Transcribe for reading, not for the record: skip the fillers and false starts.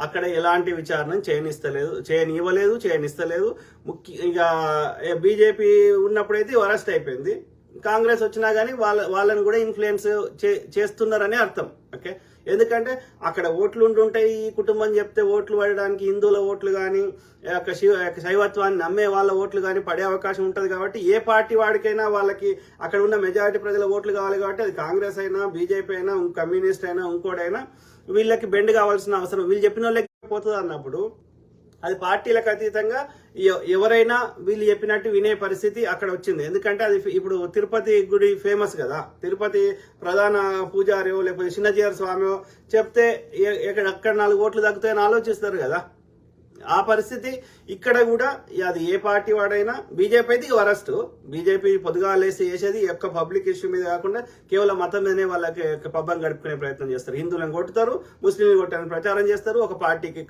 అక్కడ ఎలాంటి విచారణ చేయనిస్తలేదు. ఇక బీజేపీ ఉన్నప్పుడైతే అరెస్ట్ అయిపోయింది. కాంగ్రెస్ వచ్చినా కానీ వాళ్ళని కూడా ఇన్ఫ్లుయెన్స్ చేస్తున్నారని అర్థం. ఓకే, ఎందుకంటే అక్కడ ఓట్లు ఉంటుంటాయి. ఈ కుటుంబం చెప్తే ఓట్లు పడడానికి హిందువుల ఓట్లు కానీ శైవత్వాన్ని నమ్మే వాళ్ళ ఓట్లు కానీ పడే అవకాశం ఉంటుంది. కాబట్టి ఏ పార్టీ వాడికైనా వాళ్ళకి అక్కడ ఉన్న మెజారిటీ ప్రజల ఓట్లు కావాలి. కాబట్టి అది కాంగ్రెస్ అయినా, బీజేపీ అయినా, కమ్యూనిస్ట్ అయినా, ఇంకోటైనా వీళ్ళకి బెండ్ కావాల్సిన అవసరం, వీళ్ళు చెప్పిన వాళ్ళకి పోతుంది అన్నప్పుడు అది పార్టీలకు అతీతంగా ఎవరైనా వీళ్ళు చెప్పినట్టు వినే పరిస్థితి అక్కడ వచ్చింది. ఎందుకంటే అది ఇప్పుడు తిరుపతి గుడి ఫేమస్ కదా, తిరుపతి ప్రధాన పూజారియో లేకపోతే చిన్నజీఆర్ స్వామియో చెప్తే అక్కడ 4 ఓట్లు తగ్గుతాయని ఆలోచిస్తారు కదా. ఆ పరిస్థితి ఇక్కడ కూడా అది ఏ పార్టీ వాడైనా. బీజేపీ అయితే వరస్ట్. బీజేపీ పొద్దుగాలేసి చేసేది యొక్క పబ్లిక్ ఇష్యూ మీద కాకుండా కేవలం మతం మీదనే వాళ్ళకి పబ్బం గడుపుకునే ప్రయత్నం చేస్తారు. హిందువులను కొట్టుతారు, ముస్లింలను కొట్టాలని ప్రచారం చేస్తారు. ఒక పార్టీకి